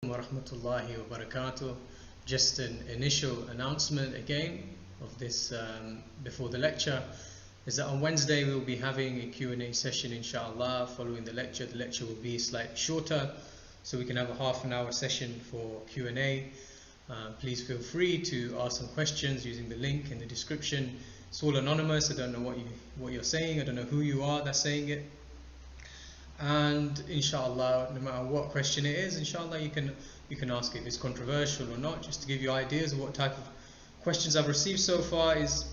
Wa rahmatullahi wa barakatuh. Just an initial announcement again of this before the lecture is that on Wednesday we will be having a Q&A session inshallah following the lecture. The lecture will be slightly shorter so we can have a half an hour session for Q&A. Please feel free to ask some questions using the link in the description. It's all anonymous. I don't know what you're saying. I don't know who you are that's saying it. And inshallah, no matter what question it is, inshallah you can ask it. If it's controversial or not, just to give you ideas of what type of questions I've received so far is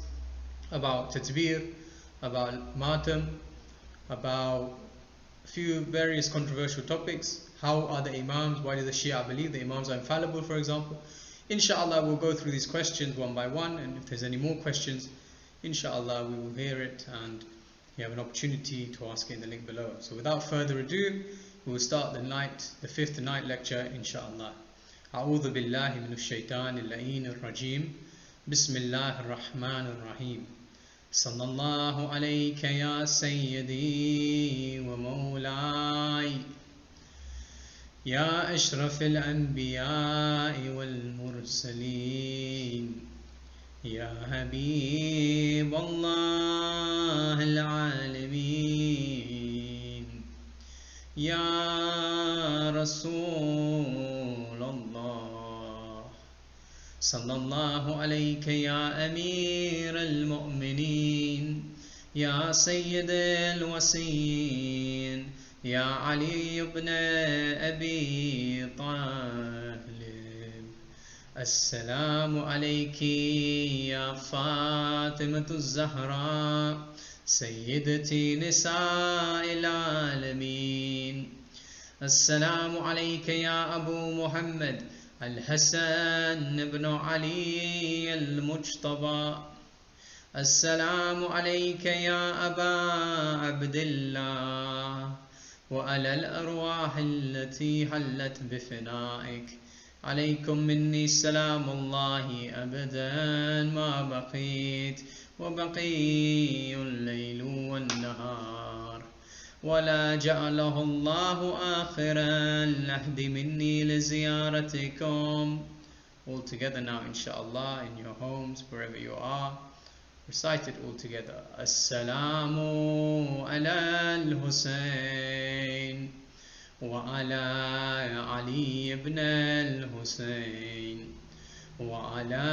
about tatbir, about matam, about a few various controversial topics. How are the imams? Why do the Shia believe the imams are infallible, for example? Inshallah, we'll go through these questions one by one, and if there's any more questions, inshallah we will hear it and you have an opportunity to ask it in the link below. So without further ado, we will start the fifth night lecture, inshallah. A'udhu billahi minash shaitanir la'inir rajim. Bismillahir rahmanir rahim. Sallallahu alayka ya sayyidi wa mawlai. Ya ashrafil anbiya'i wal mursaleen. يا حبيب الله العالمين يا رسول الله صلى الله عليك يا أمير المؤمنين يا سيد الوصيين يا علي بن أبي طالب السلام عليك يا فاطمة الزهراء سيدتي نساء العالمين السلام عليك يا أبو محمد الحسن بن علي المجتبى السلام عليك يا أبا عبد الله وعلى الأرواح التي حلت بفنائك عليكم مني سلام الله أبدا ما بقيت وبقي الليل والنهار ولا جعله الله آخر العهد مني لزيارتكم. All together now inshallah in your homes wherever you are, recite it all together. Assalamu ala al-Husayn وعلى علي بن الحسين وعلى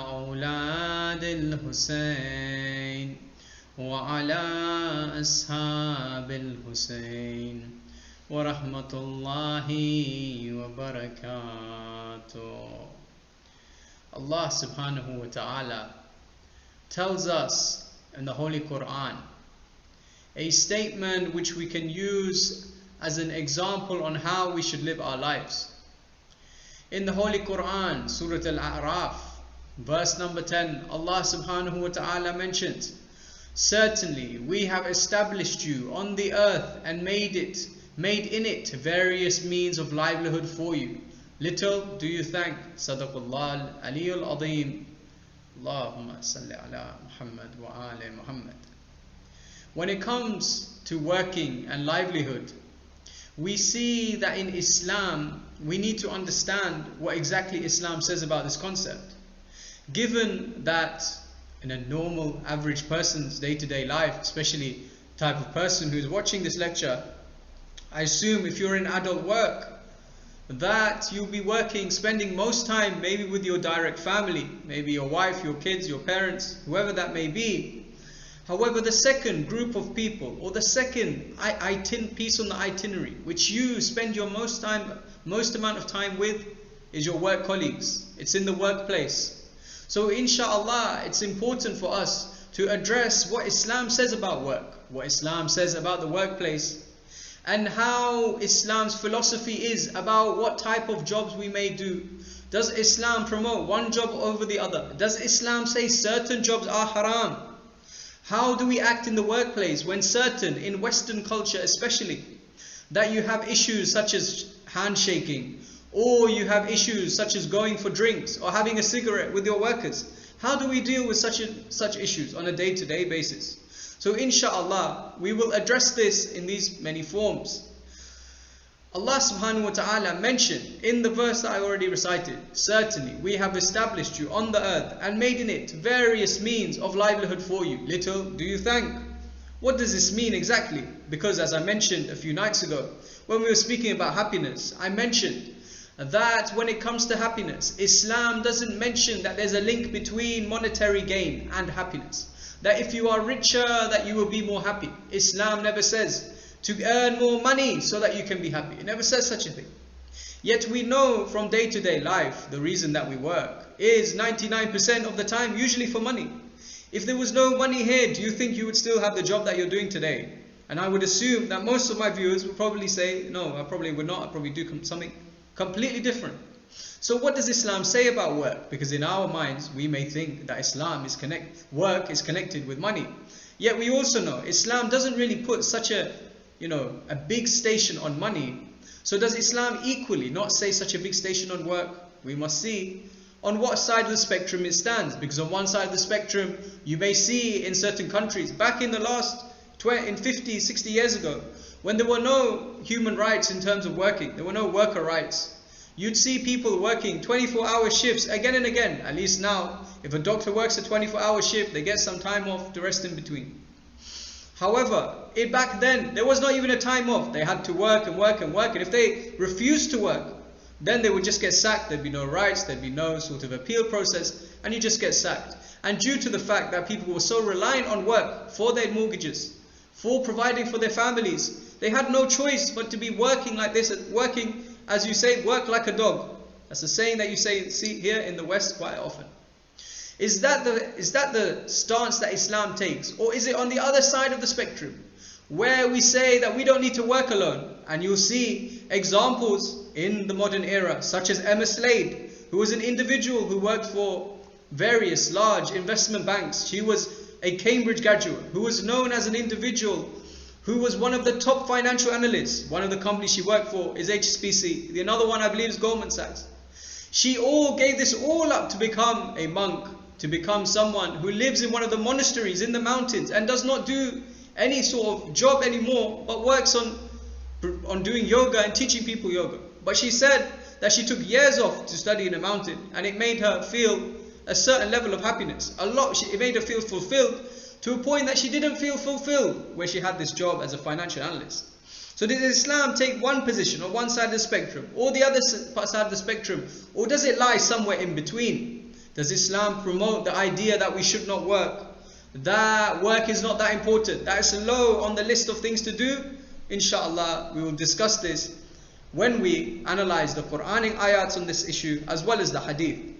أولاد الحسين وعلى أصحاب الحسين ورحمة الله وبركاته. Allah subhanahu wa ta'ala tells us in the Holy Quran a statement which we can use as an example on how we should live our lives. In the Holy Quran, Surah Al-A'raf, verse number 10, Allah subhanahu wa ta'ala mentions, certainly we have established you on the earth and made in it various means of livelihood for you. Little do you thank. Sadaqallah al-Aliyyul Azim. Allahumma salli ala Muhammad wa ali Muhammad. When it comes to working and livelihood, we see that in Islam, we need to understand what exactly Islam says about this concept. Given that in a normal, average person's day-to-day life, especially the type of person who's watching this lecture, I assume if you're in adult work, that you'll be working, spending most time maybe with your direct family, maybe your wife, your kids, your parents, whoever that may be. However, the second group of people, or the second piece on the itinerary, which you spend your most amount of time with, is your work colleagues. It's in the workplace. So inshallah, it's important for us to address what Islam says about work, what Islam says about the workplace, and how Islam's philosophy is about what type of jobs we may do. Does Islam promote one job over the other? Does Islam say certain jobs are haram? How do we act in the workplace when certain, in Western culture especially, that you have issues such as handshaking, or you have issues such as going for drinks or having a cigarette with your workers? How do we deal with such issues on a day-to-day basis? So inshallah, we will address this in these many forms. Allah subhanahu wa ta'ala mentioned in the verse that I already recited, certainly we have established you on the earth and made in it various means of livelihood for you. Little do you thank. What does this mean exactly? Because as I mentioned a few nights ago, when we were speaking about happiness, I mentioned that when it comes to happiness, Islam doesn't mention that there's a link between monetary gain and happiness. That if you are richer, that you will be more happy. Islam never says to earn more money so that you can be happy. It never says such a thing. Yet we know from day-to-day life, the reason that we work is 99% of the time usually for money. If there was no money here, do you think you would still have the job that you're doing today? And I would assume that most of my viewers would probably say, no, I probably would not. I'd probably do something completely different. So what does Islam say about work? Because in our minds, we may think that work is connected with money. Yet we also know Islam doesn't really put such a big station on money. So does Islam equally not say such a big station on work? We must see on what side of the spectrum it stands. Because on one side of the spectrum, you may see in certain countries, back in the last 50, 60 years ago, when there were no human rights in terms of working, there were no worker rights. You'd see people working 24-hour shifts again and again. At least now, if a doctor works a 24-hour shift, they get some time off to rest in between. However, back then, there was not even a time off. They had to work and work and work. And if they refused to work, then they would just get sacked. There'd be no rights, there'd be no sort of appeal process, and you just get sacked. And due to the fact that people were so reliant on work for their mortgages, for providing for their families, they had no choice but to be working like this, working, as you say, work like a dog. That's a saying that you see here in the West quite often. Is that the stance that Islam takes? Or is it on the other side of the spectrum, where we say that we don't need to work alone? And you'll see examples in the modern era, such as Emma Slade, who was an individual who worked for various large investment banks. She was a Cambridge graduate, who was known as an individual who was one of the top financial analysts. One of the companies she worked for is HSBC. Another one, I believe, is Goldman Sachs. She gave this all up to become a monk, to become someone who lives in one of the monasteries in the mountains and does not do any sort of job anymore, but works on doing yoga and teaching people yoga. But she said that she took years off to study in a mountain, and it made her feel a certain level of happiness. It made her feel fulfilled, to a point that she didn't feel fulfilled where she had this job as a financial analyst. So does Islam take one position on one side of the spectrum or the other side of the spectrum? Or does it lie somewhere in between? Does Islam promote the idea that we should not work? That work is not that important, that is low on the list of things to do? Inshallah, we will discuss this when we analyze the Quranic ayats on this issue as well as the hadith.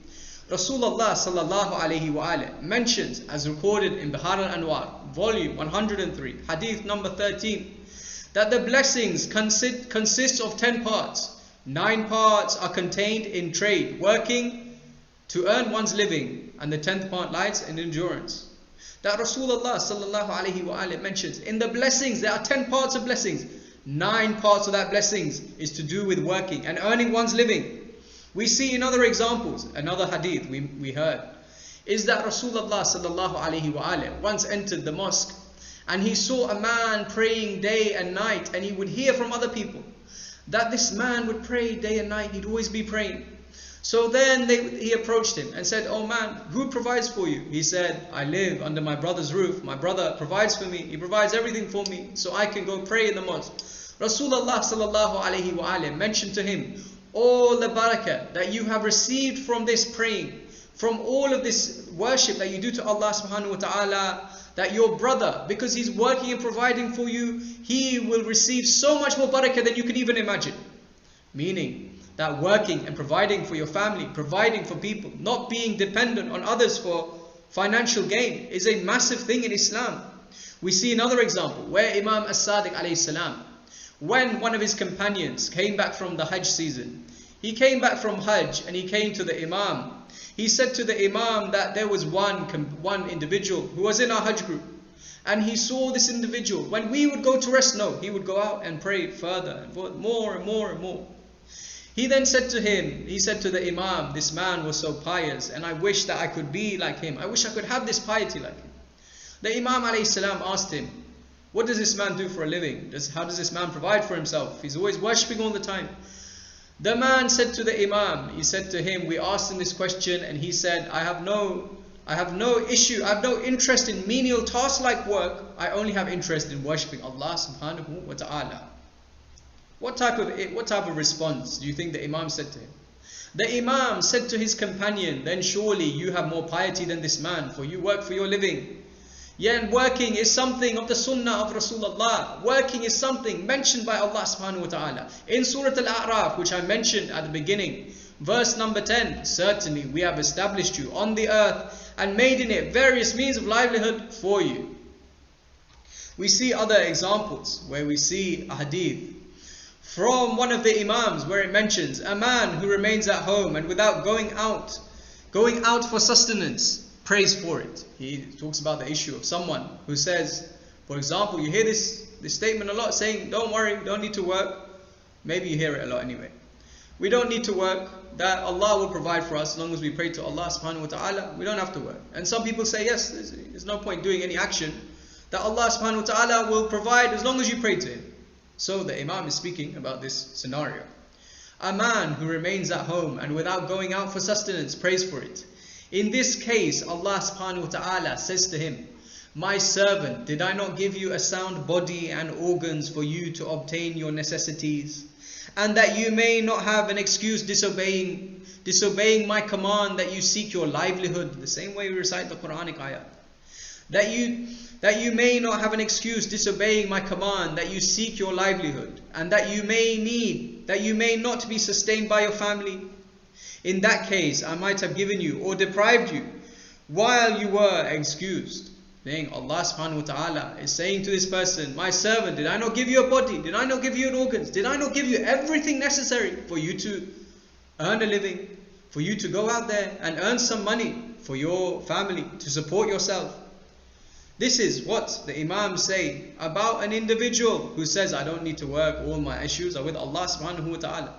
Rasulullah sallallahu alayhi wa alayhi mentions, as recorded in Bihar al-Anwar, volume 103, hadith number 13, that the blessings consist of 10 parts. 9 parts are contained in trade, working to earn one's living, and the 10th part lies in endurance. That Rasulullah sallallahu alayhi wa alayhi mentions, in the blessings, there are 10 parts of blessings. 9 parts of that blessings is to do with working and earning one's living. We see in other examples, another hadith we heard, is that Rasulullah sallallahu alayhi wa alayhi once entered the mosque and he saw a man praying day and night, and he would hear from other people that this man would pray day and night, he'd always be praying. So then he approached him and said, "Oh man, who provides for you?" He said, "I live under my brother's roof. My brother provides for me. He provides everything for me so I can go pray in the mosque." Rasulullah sallallahu alayhi wa alayhi mentioned to him all the barakah that you have received from this praying, from all of this worship that you do to Allah subhanahu wa ta'ala, that your brother, because he's working and providing for you, he will receive so much more barakah than you can even imagine. Meaning that working and providing for your family, providing for people, not being dependent on others for financial gain is a massive thing in Islam. We see another example where Imam As-Sadiq alayhi salam, when one of his companions came back from the Hajj season, he came back from Hajj and he came to the Imam. He said to the Imam that there was one individual who was in our Hajj group, and he saw this individual. When we would go to rest, no, he would go out and pray further and more and more and more. He then said to him, he said to the Imam, this man was so pious and I wish that I could be like him. I wish I could have this piety like him. The Imam alayhi salam asked him, What does this man do for a living? How does this man provide for himself? He's always worshipping all the time. The man said to the Imam, he said to him, we asked him this question, and he said, I have no issue, I have no interest in menial tasks like work. I only have interest in worshipping Allah subhanahu wa ta'ala. What type of response do you think the Imam said to him? The Imam said to his companion, then surely you have more piety than this man, for you work for your living. Yeah, and working is something of the sunnah of Rasulullah. Working is something mentioned by Allah subhanahu wa ta'ala. In Surah Al-A'raf, which I mentioned at the beginning, verse number 10, certainly we have established you on the earth and made in it various means of livelihood for you. We see other examples where we see a hadith from one of the Imams where it mentions a man who remains at home and without going out for sustenance, prays for it. He talks about the issue of someone who says, for example, you hear this statement a lot saying, don't worry, don't need to work. Maybe you hear it a lot anyway. We don't need to work, that Allah will provide for us as long as we pray to Allah subhanahu wa ta'ala. We don't have to work. And some people say, yes, there's no point doing any action, that Allah subhanahu wa ta'ala will provide as long as you pray to Him. So the Imam is speaking about this scenario. A man who remains at home and without going out for sustenance prays for it. In this case, Allah subhanahu wa ta'ala says to him, my servant, did I not give you a sound body and organs for you to obtain your necessities? And that you may not have an excuse disobeying my command, that you seek your livelihood. The same way we recite the Quranic ayah. That you may not have an excuse disobeying my command, that you seek your livelihood, and that you may not be sustained by your family. In that case, I might have given you or deprived you while you were excused. Saying, Allah subhanahu wa ta'ala is saying to this person, my servant, did I not give you a body? Did I not give you an organs? Did I not give you everything necessary for you to earn a living? For you to go out there and earn some money for your family, to support yourself? This is what the Imams say about an individual who says, I don't need to work, all my issues are with Allah subhanahu wa ta'ala.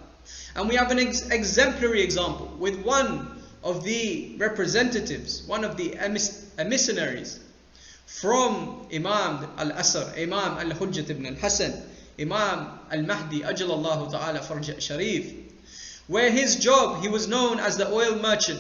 And we have an exemplary example with one of the representatives, one of the emissaries from Imam al-Asr, Imam al-Hujjat ibn al-Hasan, Imam al-Mahdi, Ajalallahu ta'ala farja sharif, where his job, he was known as the oil merchant.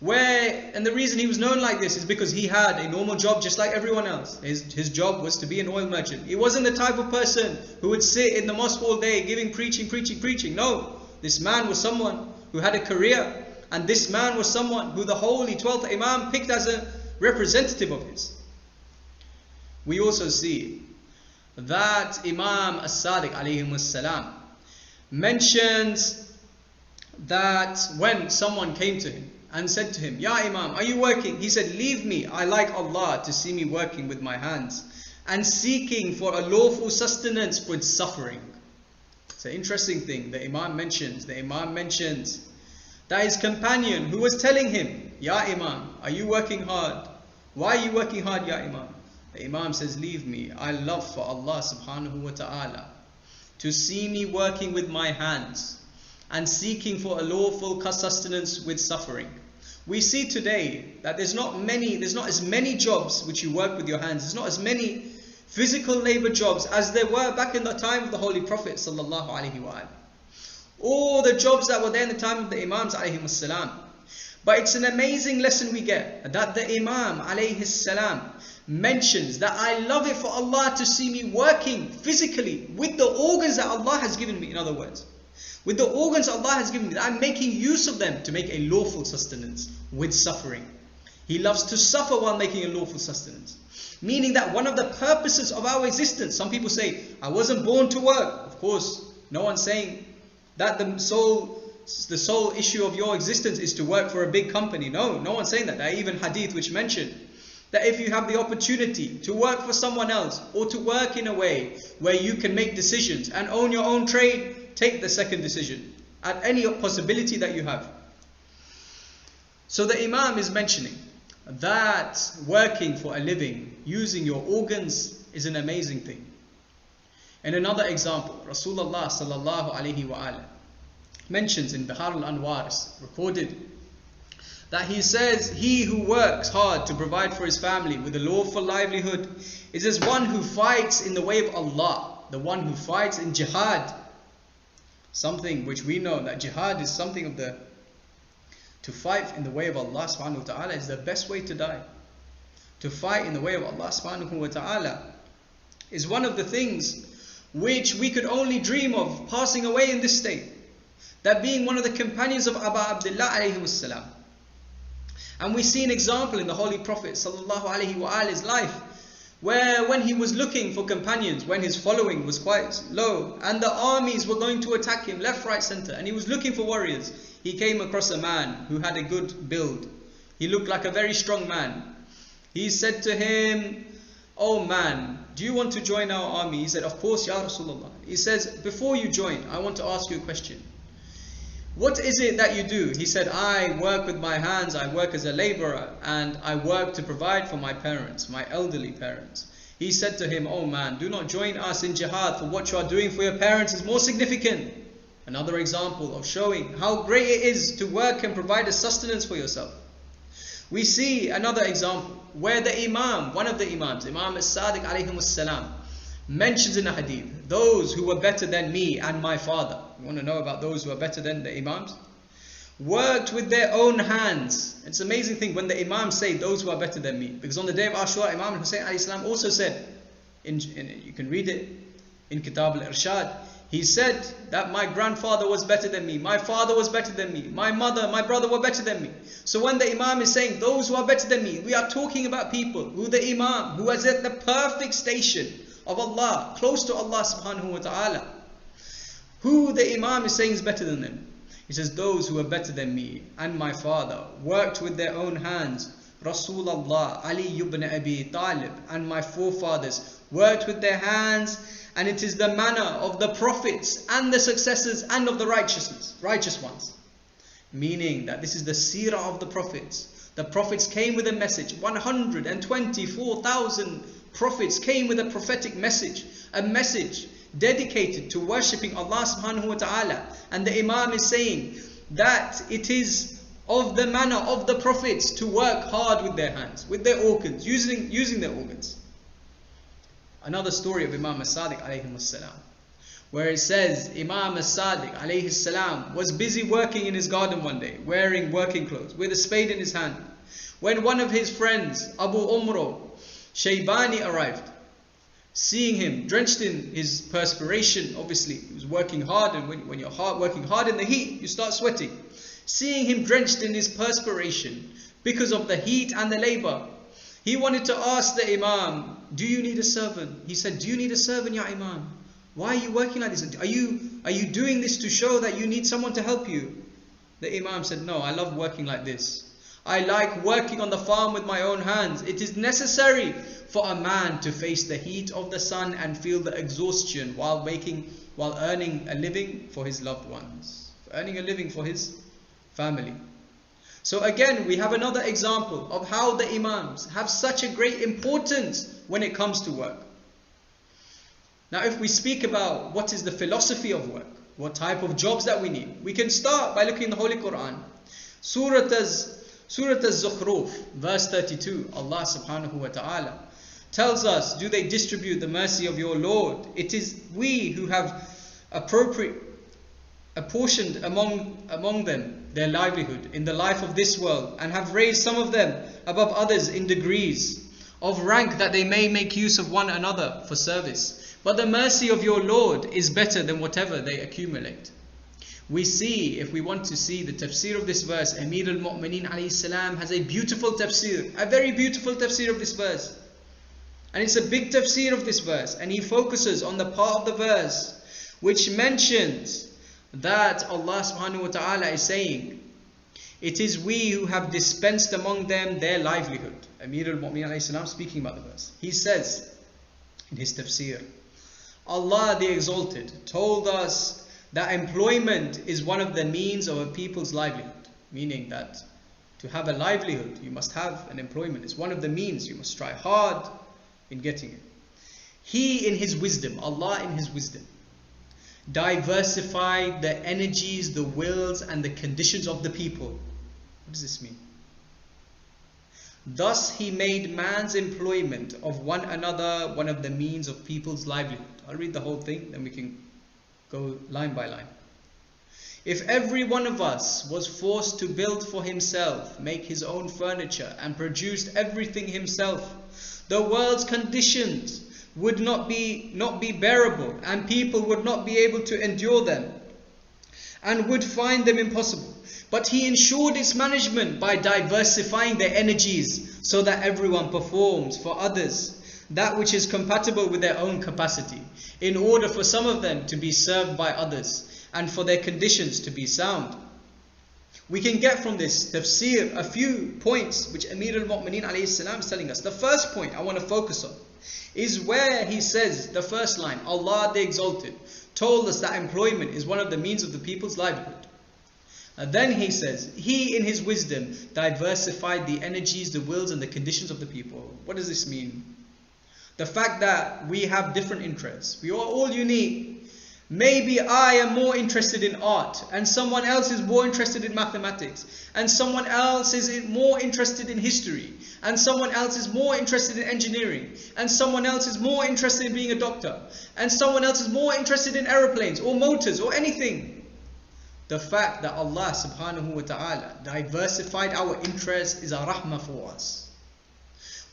And the reason he was known like this is because he had a normal job just like everyone else. His job was to be an oil merchant. He wasn't the type of person who would sit in the mosque all day giving preaching. No, this man was someone who had a career, and this man was someone who the holy 12th Imam picked as a representative of his. We also see that Imam as-Sadiq alayhi salam mentions that when someone came to him and said to him, Ya Imam, are you working? He said, leave me, I like Allah to see me working with my hands and seeking for a lawful sustenance with suffering. It's an interesting thing the Imam mentions. The Imam mentions that his companion who was telling him, Ya Imam, are you working hard? Why are you working hard, Ya Imam? The Imam says, leave me, I love for Allah subhanahu wa ta'ala to see me working with my hands and seeking for a lawful sustenance with suffering. We see today that there's not as many jobs which you work with your hands. There's not as many physical labor jobs as there were back in the time of the Holy Prophet sallallahu alaihi wasallam. All the jobs that were there in the time of the Imams alayhi salam. But it's an amazing lesson we get that the Imam alayhi salam mentions that I love it for Allah to see me working physically with the organs that Allah has given me. In other words, with the organs Allah has given me, that I'm making use of them to make a lawful sustenance with suffering. He loves to suffer while making a lawful sustenance. Meaning that one of the purposes of our existence, some people say, I wasn't born to work. Of course, no one's saying that the sole issue of your existence is to work for a big company. No one's saying that. There are even hadith which mention that if you have the opportunity to work for someone else or to work in a way where you can make decisions and own your own trade, take the second decision at any possibility that you have. So the Imam is mentioning that working for a living, using your organs, is an amazing thing. In another example, Rasulullah sallallahu alaihi wa mentions in Bihar al-Anwar, recorded that he says, he who works hard to provide for his family with a lawful livelihood is as one who fights in the way of Allah, the one who fights in jihad. Something which we know that jihad is something of the, to fight in the way of Allah subhanahu wa ta'ala is the best way to die. To fight in the way of Allah subhanahu wa ta'ala is one of the things which we could only dream of passing away in this state. That being one of the companions of Abu Abdullah alayhi salam. And we see an example in the Holy Prophet sallallahu alayhi wa alihi's life, where when he was looking for companions, when his following was quite low, and the armies were going to attack him left, right, center, and he was looking for warriors, he came across a man who had a good build. He looked like a very strong man. He said to him, "Oh man, do you want to join our army?" He said, "Of course, Ya Rasulullah." He says, "Before you join, I want to ask you a question. What is it that you do?" He said, "I work with my hands, I work as a laborer, and I work to provide for my parents, my elderly parents." He said to him, "Oh man, do not join us in jihad, for what you are doing for your parents is more significant." Another example of showing how great it is to work and provide a sustenance for yourself. We see another example where the Imam, one of the Imams, Imam as-Sadiq alayhi salam, mentions in a hadith, those who were better than me and my father. You want to know about those who are better than the Imams? Worked with their own hands. It's an amazing thing when the Imams say those who are better than me. Because on the day of Ashura, Imam Hussein alayhi salam also said, you can read it in Kitab al-Irshad, he said that my grandfather was better than me, my father was better than me, my mother, my brother were better than me. So when the Imam is saying those who are better than me, we are talking about people who the Imam, who is at the perfect station of Allah, close to Allah subhanahu wa ta'ala, who the Imam is saying is better than them. He says, those who are better than me and my father worked with their own hands. Rasulullah, Ali ibn Abi Talib and my forefathers worked with their hands, and it is the manner of the prophets and the successors and of the righteous ones. Meaning that this is the seerah of the prophets. The prophets came with a message. 124,000 prophets came with a prophetic message. A message dedicated to worshipping Allah subhanahu wa ta'ala. And the Imam is saying that it is of the manner of the prophets to work hard with their hands, with their organs, using their organs. Another story of Imam as-Sadiq alayhi salam, where it says Imam as-Sadiq alayhi salam was busy working in his garden one day, wearing working clothes, with a spade in his hand, when one of his friends, Abu Umro Shaybani, arrived. Seeing him drenched in his perspiration, obviously he was working hard, and when you're working hard in the heat, you start sweating. Seeing him drenched in his perspiration because of the heat and the labor, he wanted to ask the Imam, "Do you need a servant?" He said, "Do you need a servant, Ya Imam? Why are you working like this? Are you doing this to show that you need someone to help you?" The Imam said, "No, I love working like this. I like working on the farm with my own hands. It is necessary for a man to face the heat of the sun and feel the exhaustion while earning a living for his loved ones, earning a living for his family." So again, we have another example of how the Imams have such a great importance when it comes to work. Now, if we speak about what is the philosophy of work, what type of jobs that we need, we can start by looking in the Holy Quran. Surah Az-Zukhruf, verse 32, Allah subhanahu wa ta'ala tells us, "Do they distribute the mercy of your Lord? It is we who have apportioned among them their livelihood in the life of this world, and have raised some of them above others in degrees of rank, that they may make use of one another for service. But the mercy of your Lord is better than whatever they accumulate." We see, if we want to see the tafsir of this verse, Amir al-Mu'mineen alayhi salam has a beautiful tafsir, a very beautiful tafsir of this verse. And it's a big tafsir of this verse, and he focuses on the part of the verse which mentions that Allah subhanahu wa ta'ala is saying, "It is we who have dispensed among them their livelihood." Amir al-Mu'mineen alayhi salam speaking about the verse. He says in his tafsir, Allah the Exalted told us that employment is one of the means of a people's livelihood. Meaning that to have a livelihood, you must have an employment. It's one of the means. You must try hard in getting it. He in his wisdom, Allah in his wisdom, diversified the energies, the wills and the conditions of the people. What does this mean? Thus he made man's employment of one another one of the means of people's livelihood. I'll read the whole thing, then we can go line by line. If every one of us was forced to build for himself, make his own furniture, and produce everything himself, the world's conditions would not be bearable, and people would not be able to endure them, and would find them impossible. But he ensured its management by diversifying their energies, so that everyone performs for others that which is compatible with their own capacity, in order for some of them to be served by others, and for their conditions to be sound. We can get from this tafsir a few points which Amir al-Mu'mineen alayhi salam is telling us. The first point I want to focus on is where he says, the first line, Allah the Exalted told us that employment is one of the means of the people's livelihood. And then he says, He in His wisdom diversified the energies, the wills and the conditions of the people. What does this mean? The fact that we have different interests. We are all unique. Maybe I am more interested in art, and someone else is more interested in mathematics, and someone else is more interested in history, and someone else is more interested in engineering, and someone else is more interested in being a doctor, and someone else is more interested in aeroplanes or motors or anything. The fact that Allah subhanahu wa ta'ala diversified our interests is a rahmah for us.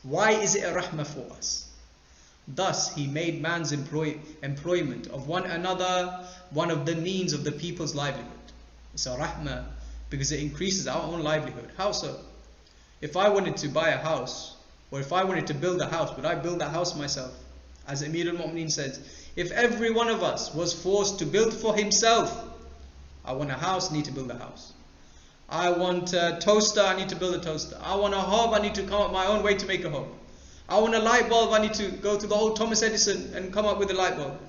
Why is it a rahmah for us? Thus he made man's employment of one another one of the means of the people's livelihood. It's a rahmah because it increases our own livelihood. How so? If I wanted to buy a house, or if I wanted to build a house, would I build that house myself? As Amir al-Mu'mineen says, if every one of us was forced to build for himself, I want a house, need to build a house. I want a toaster, I need to build a toaster. I want a hob, I need to come up my own way to make a hob. I want a light bulb, I need to go to the old Thomas Edison and come up with a light bulb.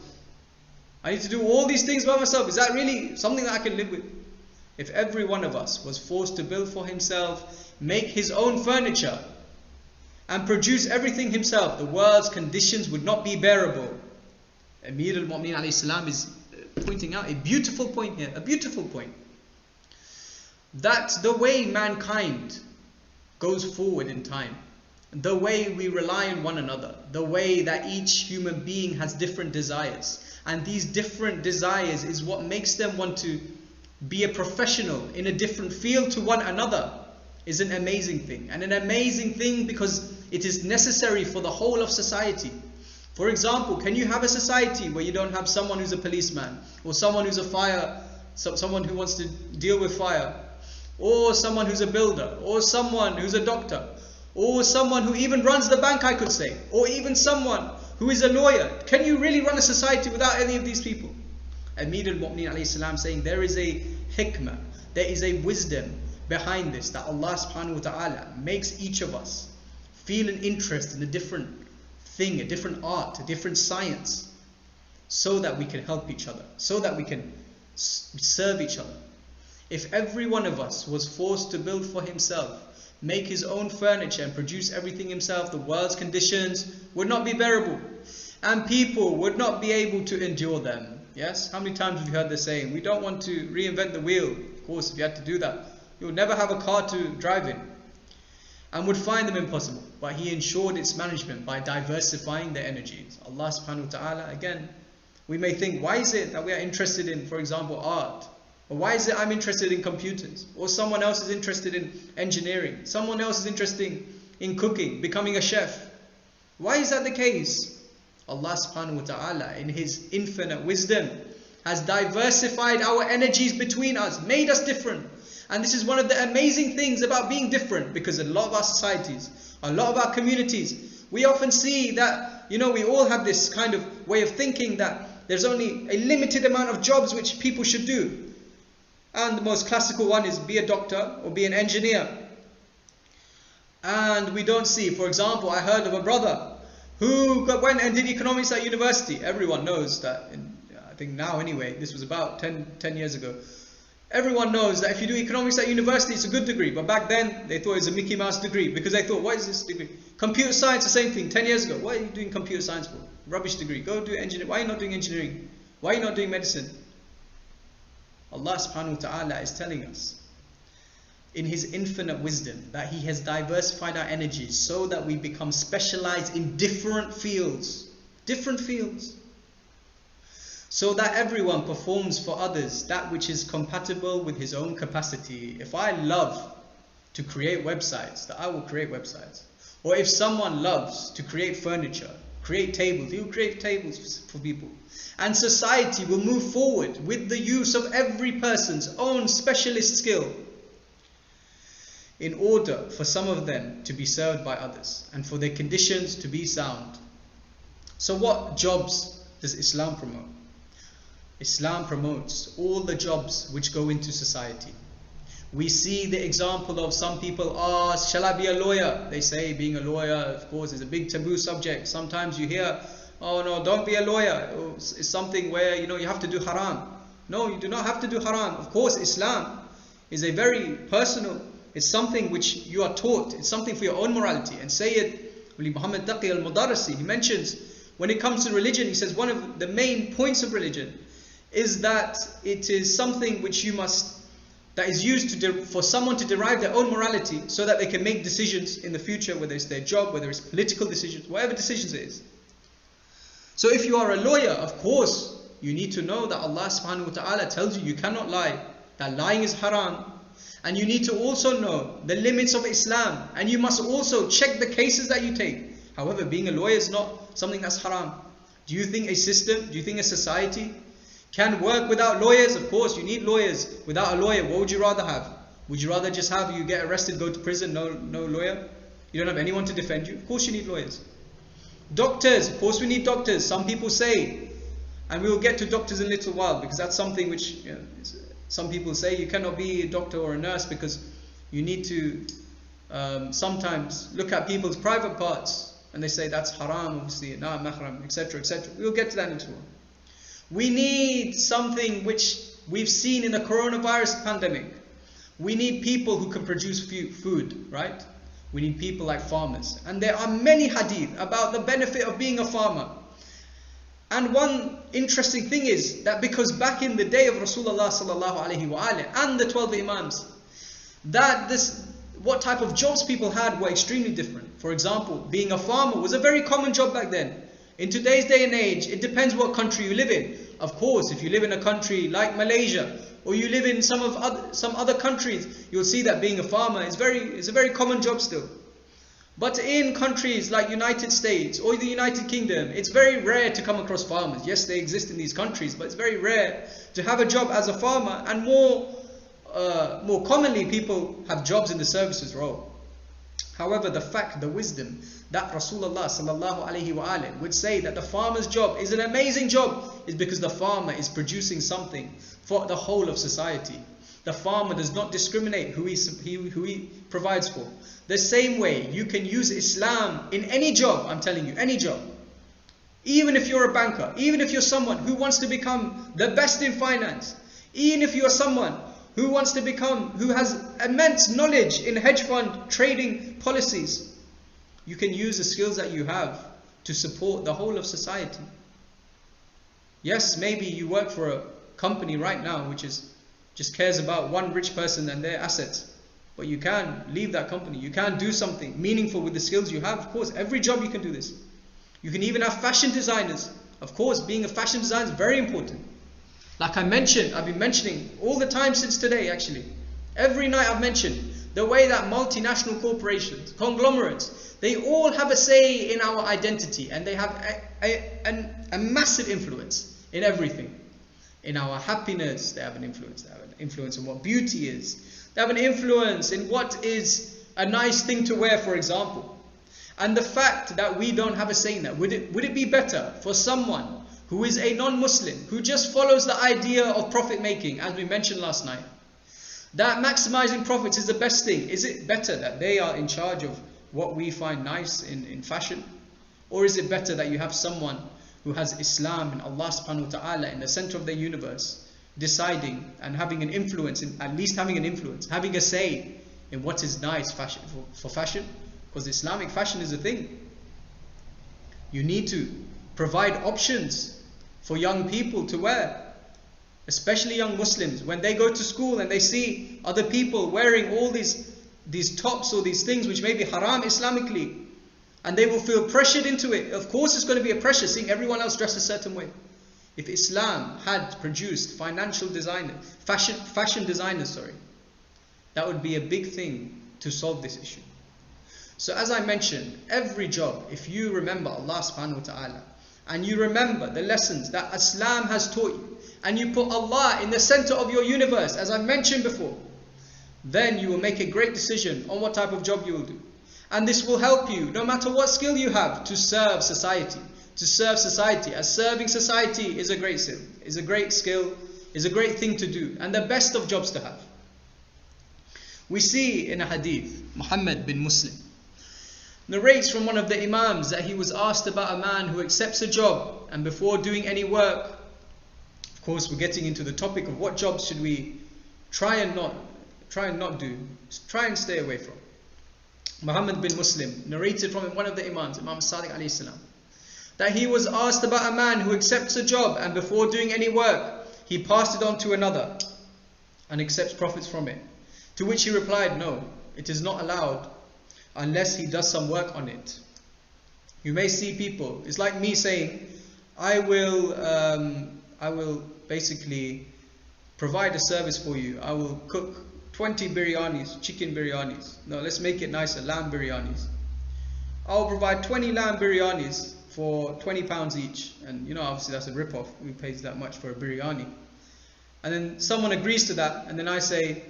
I need to do all these things by myself. Is that really something that I can live with? If every one of us was forced to build for himself, make his own furniture, and produce everything himself, the world's conditions would not be bearable. Amir al-Mu'mineen alayhi salam is pointing out a beautiful point here, a beautiful point. That the way mankind goes forward in time, the way we rely on one another, the way that each human being has different desires, and these different desires is what makes them want to be a professional in a different field to one another, is an amazing thing. And an amazing thing because it is necessary for the whole of society. For example, can you have a society where you don't have someone who's a policeman, or someone who's someone who wants to deal with fire, or someone who's a builder, or someone who's a doctor, or someone who even runs the bank, I could say, or even someone who is a lawyer? Can you really run a society without any of these people? Amir al-Mu'mineen alayhi salam saying there is a hikmah, there is a wisdom behind this, that Allah subhanahu wa ta'ala makes each of us feel an interest in a different thing, a different art, a different science, so that we can help each other, so that we can serve each other. If every one of us was forced to build for himself, make his own furniture and produce everything himself, the world's conditions would not be bearable, and people would not be able to endure them. Yes? How many times have you heard the saying, we don't want to reinvent the wheel? Of course, if you had to do that, you would never have a car to drive in, and would find them impossible. But he ensured its management by diversifying their energies. Allah subhanahu wa ta'ala, again, we may think, why is it that we are interested in, for example, art? Or why is it I'm interested in computers? Or someone else is interested in engineering. Someone else is interested in cooking, becoming a chef. Why is that the case? Allah subhanahu wa ta'ala in His infinite wisdom has diversified our energies between us, made us different. And this is one of the amazing things about being different, because a lot of our societies, a lot of our communities, we often see that, we all have this kind of way of thinking that there's only a limited amount of jobs which people should do. And the most classical one is be a doctor or be an engineer. And we don't see, for example, I heard of a brother who went and did economics at university. Everyone knows that, I think now anyway, this was about 10 years ago. Everyone knows that if you do economics at university, it's a good degree. But back then, they thought it was a Mickey Mouse degree, because they thought, what is this degree? Computer science, the same thing, 10 years ago. What are you doing computer science for? Rubbish degree. Go do engineering. Why are you not doing engineering? Why are you not doing medicine? Allah subhanahu wa ta'ala is telling us in His infinite wisdom, that He has diversified our energies so that we become specialized in different fields, so that everyone performs for others that which is compatible with his own capacity. If I love to create websites, that I will create websites. Or if someone loves to create furniture, create tables, he will create tables for people. And society will move forward with the use of every person's own specialist skill, in order for some of them to be served by others and for their conditions to be sound. So what jobs does Islam promote? Islam promotes all the jobs which go into society. We see the example of some people ask, shall I be a lawyer? They say being a lawyer, of course, is a big taboo subject. Sometimes you hear, oh no, don't be a lawyer. It's something where, you have to do haram. No, you do not have to do haram. Of course, Islam is a very personal, it's something which you are taught. It's something for your own morality. And Sayyid Muhammad Taqi al-Mudarrisi, he mentions, when it comes to religion, he says one of the main points of religion is that it is something which that is used for someone to derive their own morality so that they can make decisions in the future, whether it's their job, whether it's political decisions, whatever decisions it is. So if you are a lawyer, of course, you need to know that Allah subhanahu wa ta'ala tells you cannot lie, that lying is haram. And you need to also know the limits of Islam. And you must also check the cases that you take. However, being a lawyer is not something that's haram. Do you think a system, do you think a society can work without lawyers? Of course, you need lawyers. Without a lawyer, what would you rather have? Would you rather just have you get arrested, go to prison, no lawyer? You don't have anyone to defend you? Of course you need lawyers. Doctors, of course we need doctors. Some people say, and we will get to doctors in a little while, because that's something which, some people say you cannot be a doctor or a nurse because you need to sometimes look at people's private parts, and they say that's haram, obviously, mahram, etc., etc. We will get to that in a while. We need something which we've seen in the coronavirus pandemic. We need people who can produce food, right? We need people like farmers. And there are many hadith about the benefit of being a farmer. And one interesting thing is that because back in the day of Rasulullah sallallahu alaihi wasallam and the 12 Imams, what type of jobs people had were extremely different. For example, being a farmer was a very common job back then. In today's day and age, it depends what country you live in. Of course, if you live in a country like Malaysia, or you live in some other countries, you'll see that being a farmer is a very common job still. But in countries like United States or the United Kingdom, it's very rare to come across farmers. Yes, they exist in these countries, but it's very rare to have a job as a farmer. And more commonly, people have jobs in the services role. However, the wisdom that Rasulullah sallallahu alaihi wasallam would say that the farmer's job is an amazing job is because the farmer is producing something for the whole of society. The farmer does not discriminate who he provides for. The same way you can use Islam in any job, I'm telling you, any job. Even if you're a banker, even if you're someone who wants to become the best in finance, even if you're someone who has immense knowledge in hedge fund trading policies, you can use the skills that you have to support the whole of society. Yes, maybe you work for a company right now which just cares about one rich person and their assets. But you can leave that company. You can do something meaningful with the skills you have. Of course, every job you can do this. You can even have fashion designers. Of course, being a fashion designer is very important. Like I mentioned, I've been mentioning all the time since today actually. Every night I've mentioned the way that multinational corporations, conglomerates, they all have a say in our identity, and they have a massive influence in everything. In our happiness, they have an influence. They have an influence on what beauty is. They have an influence in what is a nice thing to wear, for example. And the fact that we don't have a say in that, would it be better for someone who is a non-Muslim, who just follows the idea of profit making, as we mentioned last night, that maximizing profits is the best thing? Is it better that they are in charge of what we find nice in fashion? Or is it better that you have someone who has Islam and Allah subhanahu wa ta'ala in the center of their universe, deciding and having an influence, at least having an influence, having a say in what is nice fashion for fashion? Because Islamic fashion is a thing. You need to provide options for young people to wear. especially young Muslims, when they go to school and they see other people wearing all these tops or these things which may be haram Islamically, and they will feel pressured into it. Of course it's going to be a pressure seeing everyone else dress a certain way. If Islam had produced fashion designers, that would be a big thing to solve this issue. So as I mentioned, every job, if you remember Allah subhanahu wa ta'ala, and you remember the lessons that Islam has taught you, and you put Allah in the center of your universe, as I mentioned before, then you will make a great decision on what type of job you will do. And this will help you, no matter what skill you have, to serve society. To serve society, as serving society is a great skill, is a great thing to do, and the best of jobs to have. We see in a hadith, Muhammad bin Muslim narrates from one of the Imams that he was asked about a man who accepts a job, and before doing any work, of course we're getting into the topic of what jobs should we try and not do, try and stay away from. Muhammad bin Muslim narrated from one of the Imams, Imam Sadiq alayhi salam, that he was asked about a man who accepts a job and before doing any work, he passed it on to another and accepts profits from it. To which he replied, no, it is not allowed unless he does some work on it. You may see people, it's like me saying, I will basically provide a service for you. I will cook 20 biryanis, chicken biryanis. No, let's make it nicer, lamb biryanis. I'll provide 20 lamb biryanis for £20 each. And you know, obviously that's a rip-off. Who pays that much for a biryani? And then someone agrees to that, and then I say,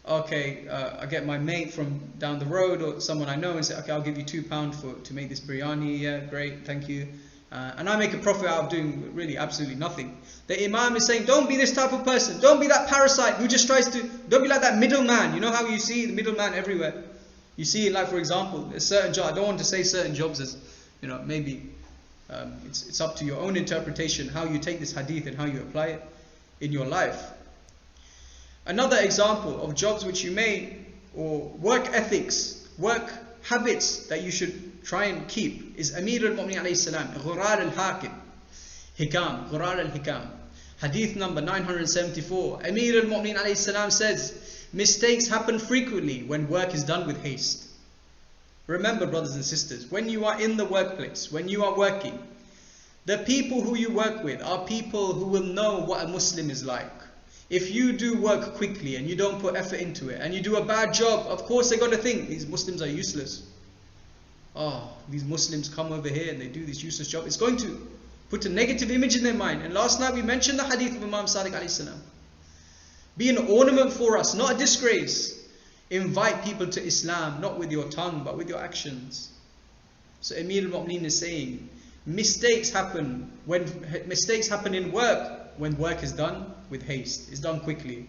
okay, I get my mate from down the road or someone I know and say, okay, I'll give you £2 to make this biryani. Yeah, great, thank you. And I make a profit out of doing really absolutely nothing. The Imam is saying, don't be this type of person. Don't be that parasite who just tries to, don't be like that middleman. You know how you see the middleman everywhere? You see, like for example, a certain job, I don't want to say certain jobs as, you know, maybe it's up to your own interpretation, how you take this hadith and how you apply it in your life. Another example of jobs which you may, or work ethics, work habits that you should try and keep, is Amir al-Mu'minin alayhi salam, Ghurar al-Hakim, Hikam, Ghurar al-Hikam. Hadith number 974. Amir al-Mu'minin alayhi salam says, mistakes happen frequently when work is done with haste. Remember, brothers and sisters, when you are in the workplace, when you are working, the people who you work with are people who will know what a Muslim is like. If you do work quickly and you don't put effort into it and you do a bad job, of course they're going to think these Muslims are useless. Oh, these Muslims come over here and they do this useless job. It's going to put a negative image in their mind. And last night we mentioned the hadith of Imam Sadiq alayhi salam. Be an ornament for us, not a disgrace. Invite people to Islam, not with your tongue, but with your actions. So Amir al-Mu'minin is saying, mistakes happen in work when work is done with haste, it's done quickly.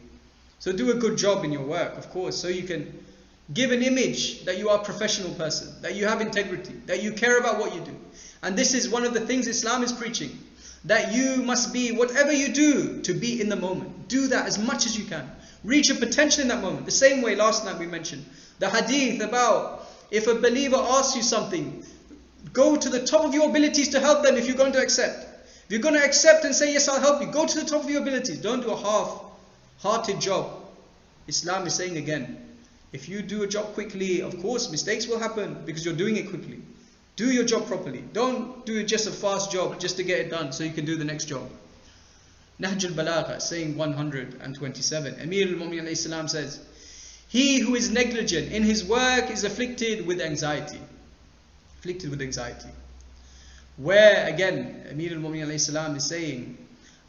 So do a good job in your work, of course, so you can give an image that you are a professional person, that you have integrity, that you care about what you do. And this is one of the things Islam is preaching, that you must be, whatever you do, to be in the moment. Do that as much as you can. Reach your potential in that moment. The same way last night we mentioned the hadith about if a believer asks you something, go to the top of your abilities to help them if you're going to accept. If you're going to accept and say, yes, I'll help you, go to the top of your abilities. Don't do a half-hearted job. Islam is saying again, if you do a job quickly, of course, mistakes will happen because you're doing it quickly. Do your job properly. Don't do just a fast job just to get it done so you can do the next job. Nahj al-Balagha, saying 127. Amir al-Mu'minin alayhi salam says, he who is negligent in his work is afflicted with anxiety. Afflicted with anxiety. Where again, Amir al-Mu'minin alayhi salam is saying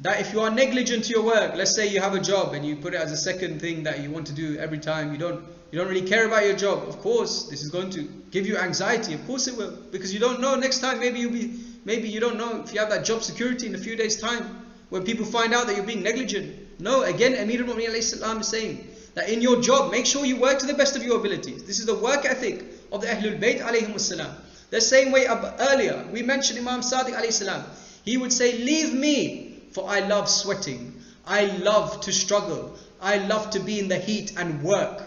that if you are negligent to your work, let's say you have a job and you put it as a second thing that you want to do every time, you don't really care about your job, of course this is going to give you anxiety. Of course it will, because you don't know next time, maybe you don't know if you have that job security in a few days time when people find out that you're being negligent. No, again, Amir al-Mu'minin alayhi salam is saying that in your job, make sure you work to the best of your abilities. This is the work ethic of the Ahlul Bayt alayhim salam. The same way earlier, we mentioned Imam Sadiq alayhi salam. He would say, leave me, for I love sweating. I love to struggle. I love to be in the heat and work.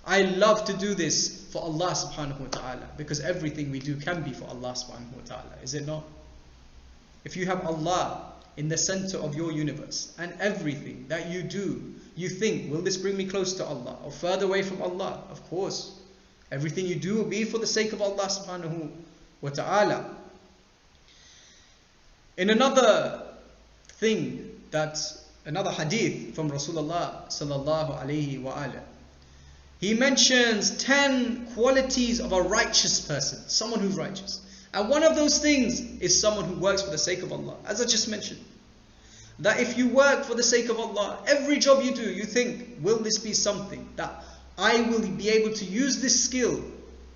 I love to do this for Allah subhanahu wa ta'ala. Because everything we do can be for Allah subhanahu wa ta'ala. Is it not? If you have Allah in the center of your universe, and everything that you do, you think, will this bring me close to Allah or further away from Allah? Of course, everything you do will be for the sake of Allah subhanahu wa ta'ala. In another thing, another hadith from Rasulullah sallallahu alayhi wa ala, he mentions 10 qualities of a righteous person, someone who's righteous. And one of those things is someone who works for the sake of Allah. As I just mentioned, that if you work for the sake of Allah, every job you do, you think, will this be something that I will be able to use this skill,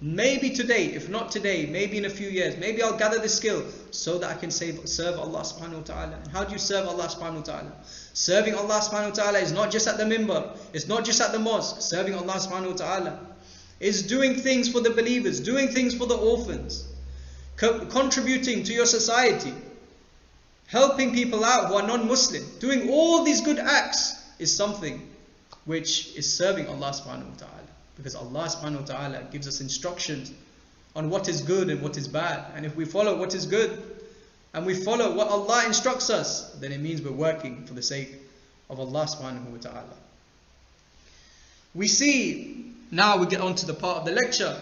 maybe today, if not today, maybe in a few years, maybe I'll gather this skill so that I can serve Allah subhanahu wa ta'ala. And how do you serve Allah subhanahu wa ta'ala? Serving Allah subhanahu wa ta'ala is not just at the minbar, it's not just at the mosque. Serving Allah subhanahu wa ta'ala is doing things for the believers, doing things for the orphans, contributing to your society, helping people out who are non-Muslim. Doing all these good acts is something which is serving Allah subhanahu wa ta'ala. Because Allah subhanahu wa ta'ala gives us instructions on what is good and what is bad. And if we follow what is good and we follow what Allah instructs us, then it means we're working for the sake of Allah subhanahu wa ta'ala. We see, now we get on to the part of the lecture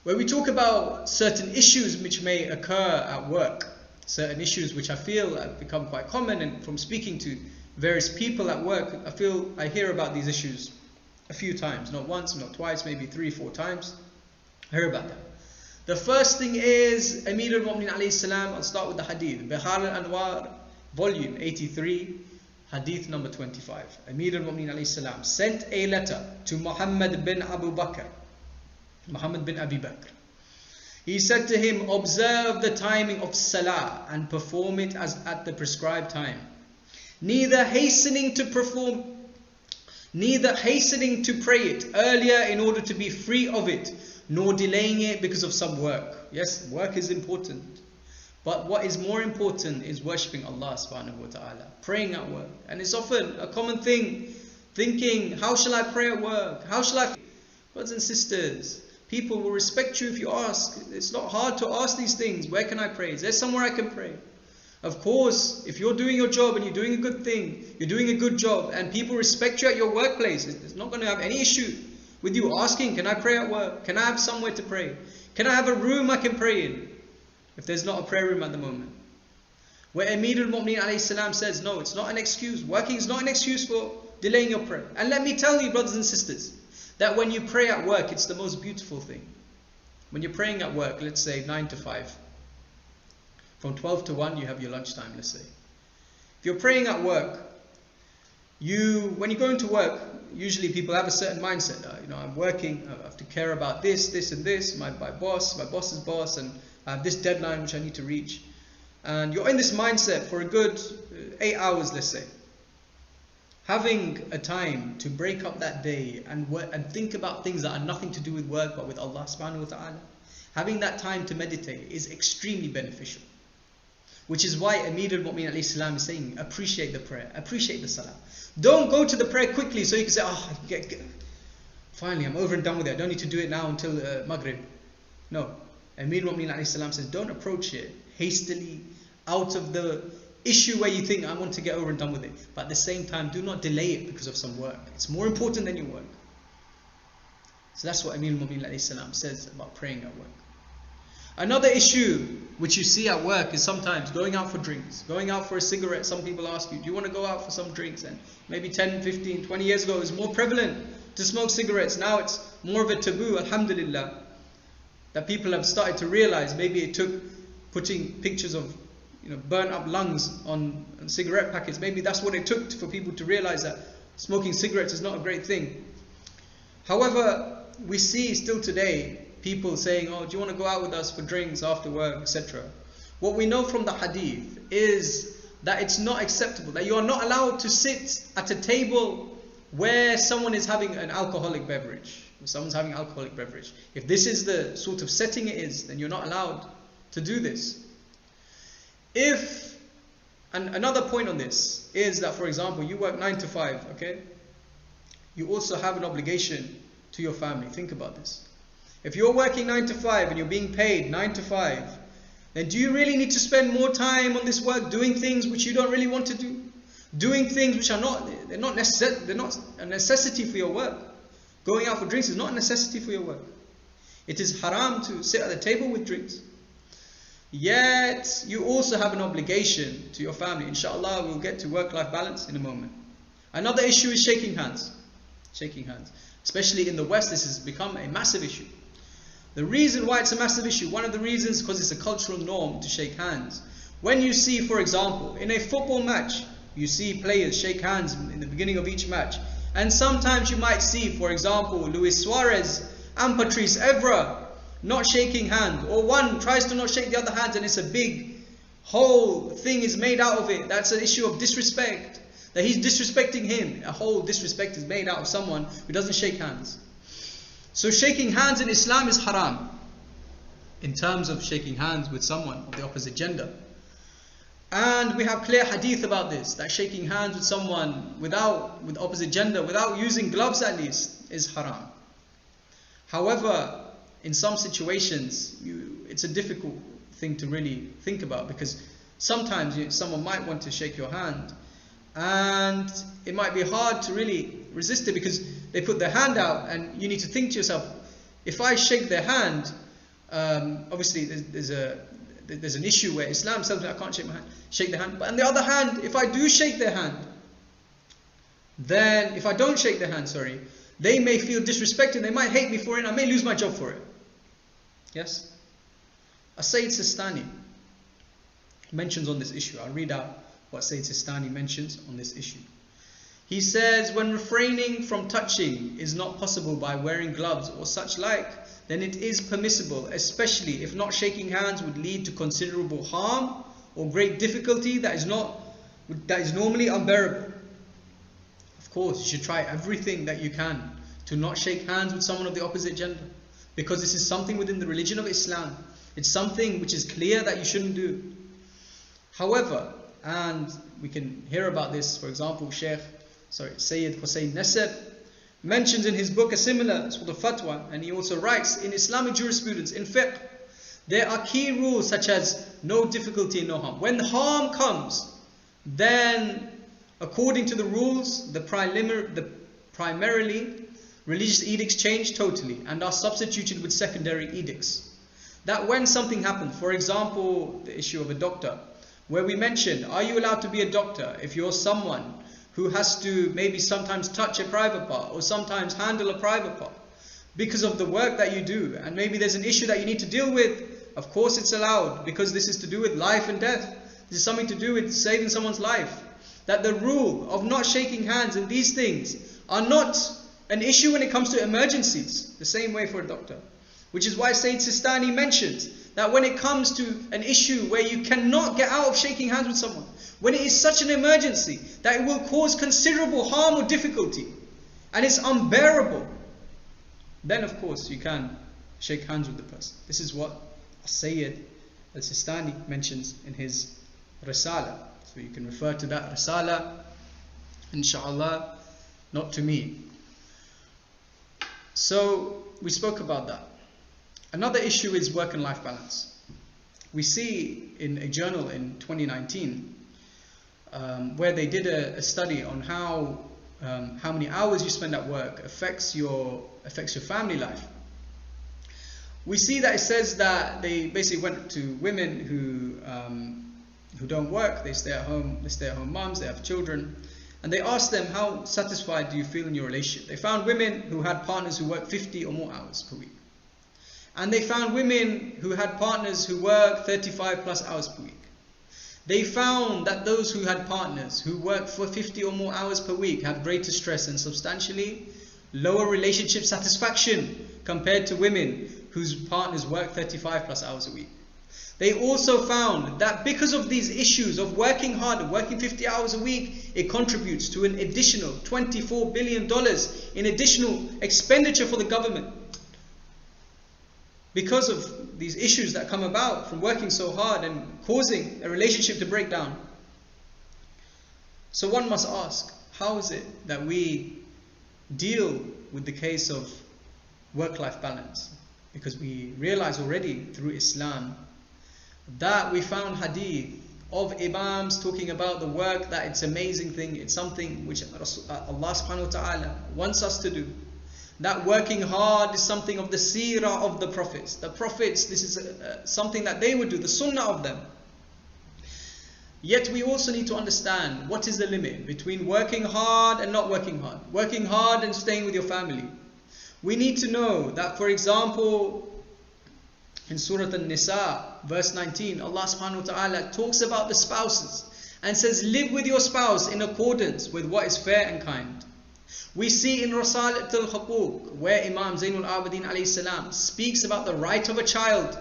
where we talk about certain issues which may occur at work. Certain issues which I feel have become quite common, and from speaking to various people at work, I hear about these issues a few times, not once, not twice, maybe 3-4 times. I hear about that. The first thing is Amir al-Mu'minin alayhi salam. I'll start with the hadith. Bihar al-Anwar, volume 83, hadith number 25. Amir al-Mu'minin alayhi salam sent a letter to Muhammad bin Abi Bakr. He said to him, observe the timing of salah and perform it as at the prescribed time, neither hastening to pray it earlier in order to be free of it, nor delaying it because of some work. Yes, work is important, but what is more important is worshipping Allah subhanahu wa ta'ala, praying at work. And it's often a common thing, thinking, how shall I pray at work? How shall I? Brothers and sisters, people will respect you if you ask. It's not hard to ask these things. Where can I pray? Is there somewhere I can pray? Of course, if you're doing your job and you're doing a good thing, you're doing a good job, and people respect you at your workplace, it's not going to have any issue with you asking, can I pray at work? Can I have somewhere to pray? Can I have a room I can pray in? If there's not a prayer room at the moment. Where Amir al-Mu'minin alayhi salam says, no, it's not an excuse. Working is not an excuse for delaying your prayer. And let me tell you, brothers and sisters, that when you pray at work, it's the most beautiful thing. When you're praying at work, let's say 9 to 5. From 12 to 1, you have your lunchtime, let's say. If you're praying at work, when you go into work, usually people have a certain mindset. I'm working, I have to care about this, this and this, my boss's boss, and I have this deadline which I need to reach. And you're in this mindset for a good 8 hours, let's say. Having a time to break up that day and think about things that are nothing to do with work but with Allah subhanahu wa ta'ala, having that time to meditate is extremely beneficial. Which is why Amir al-Mu'minin alayhi salam is saying, appreciate the prayer, appreciate the salah. Don't go to the prayer quickly so you can say, finally I'm over and done with it, I don't need to do it now until Maghrib. No, Amir al-Mu'minin alayhi salam says, don't approach it hastily out of the issue where you think I want to get over and done with it. But at the same time, do not delay it because of some work. It's more important than your work. So that's what Amir al-Mu'minin alayhi salam says about praying at work. Another issue which you see at work is sometimes going out for drinks, going out for a cigarette. Some people ask you, do you want to go out for some drinks? And maybe 10, 15, 20 years ago it was more prevalent to smoke cigarettes. Now it's more of a taboo, alhamdulillah, that people have started to realize. Maybe it took putting pictures of burnt up lungs on cigarette packets. Maybe that's what it took for people to realize that smoking cigarettes is not a great thing. However, we see still today people saying, oh, do you want to go out with us for drinks after work, etc. What we know from the hadith is that it's not acceptable, that you are not allowed to sit at a table where someone is having an alcoholic beverage. Someone's having alcoholic beverage. If this is the sort of setting it is, then you're not allowed to do this. And another point on this is that, for example, you work 9 to 5, okay? You also have an obligation to your family. Think about this. If you're working 9 to 5 and you're being paid 9 to 5, then do you really need to spend more time on this work doing things which you don't really want to do? Doing things which are not a necessity for your work. Going out for drinks is not a necessity for your work. It is haram to sit at the table with drinks. Yet you also have an obligation to your family. Inshallah, we'll get to work-life balance in a moment. Another issue is shaking hands. Shaking hands. Especially in the West, this has become a massive issue. The reason why it's a massive issue, one of the reasons, is because it's a cultural norm to shake hands. When you see, for example, in a football match, you see players shake hands in the beginning of each match. And sometimes you might see, for example, Luis Suarez and Patrice Evra not shaking hands, or one tries to not shake the other hand, and it's a big whole thing is made out of it. That's an issue of disrespect, that he's disrespecting him. A whole disrespect is made out of someone who doesn't shake hands. So shaking hands in Islam is haram, in terms of shaking hands with someone of the opposite gender. And we have clear hadith about this, that shaking hands with someone with opposite gender, without using gloves at least, is haram. However, in some situations, it's a difficult thing to really think about, because sometimes someone might want to shake your hand, and it might be hard to really resist it, because they put their hand out, and you need to think to yourself, if I shake their hand, obviously there's an issue where Islam tells me I can't shake their hand. But on the other hand, if I do shake their hand, then if I don't shake their hand, they may feel disrespected, they might hate me for it, I may lose my job for it. Yes? Sayyid Sistani mentions on this issue. I'll read out what Sayyid Sistani mentions on this issue. He says, when refraining from touching is not possible by wearing gloves or such like, then it is permissible, especially if not shaking hands would lead to considerable harm or great difficulty that is normally unbearable. Of course, you should try everything that you can to not shake hands with someone of the opposite gender, because this is something within the religion of Islam. It's something which is clear that you shouldn't do. However, and we can hear about this, for example, Sayyid Hussein Nasr mentions in his book a similar, it's called a fatwa, and he also writes, in Islamic jurisprudence, in fiqh, there are key rules such as no difficulty and no harm. When harm comes, then according to the rules, the primarily religious edicts change totally and are substituted with secondary edicts. That when something happens, for example, the issue of a doctor, where we mentioned, are you allowed to be a doctor if you're someone who has to maybe sometimes touch a private part or sometimes handle a private part because of the work that you do, and maybe there's an issue that you need to deal with? Of course it's allowed, because this is to do with life and death. This is something to do with saving someone's life. That the rule of not shaking hands and these things are not an issue when it comes to emergencies, the same way for a doctor. Which is why Sayyid Sistani mentions that when it comes to an issue where you cannot get out of shaking hands with someone, when it is such an emergency that it will cause considerable harm or difficulty, and it's unbearable, then of course you can shake hands with the person. This is what Sayyid al-Sistani mentions in his Risala. So you can refer to that Risala, inshallah, not to me. So we spoke about that. Another issue is work and life balance. We see in a journal in 2019 where they did a study on how many hours you spend at work affects your family life. We see that it says that they basically went to women who don't work, they stay at home moms, they have children, and they asked them, how satisfied do you feel in your relationship? They found women who had partners who worked 50 or more hours per week. And they found women who had partners who worked 35 plus hours per week. They found that those who had partners who worked for 50 or more hours per week had greater stress and substantially lower relationship satisfaction compared to women whose partners worked 35 plus hours a week. They also found that because of these issues of working harder, working 50 hours a week, it contributes to an additional $24 billion in additional expenditure for the government. Because of these issues that come about from working so hard and causing a relationship to break down. So one must ask, how is it that we deal with the case of work-life balance? Because we realize already through Islam that we found hadith of Imams talking about the work, that it's an amazing thing, it's something which Allah subhanahu wa ta'ala wants us to do. That working hard is something of the seerah of the Prophets. The Prophets, this is something that they would do, the sunnah of them. Yet we also need to understand what is the limit between working hard and not working hard. Working hard and staying with your family. We need to know that, for example, in Surah An-Nisa, verse 19, Allah subhanahu wa ta'ala talks about the spouses and says, live with your spouse in accordance with what is fair and kind. We see in Rasalat al-Huquq, where Imam Zainul Abidin alayhi salam speaks about the right of a child.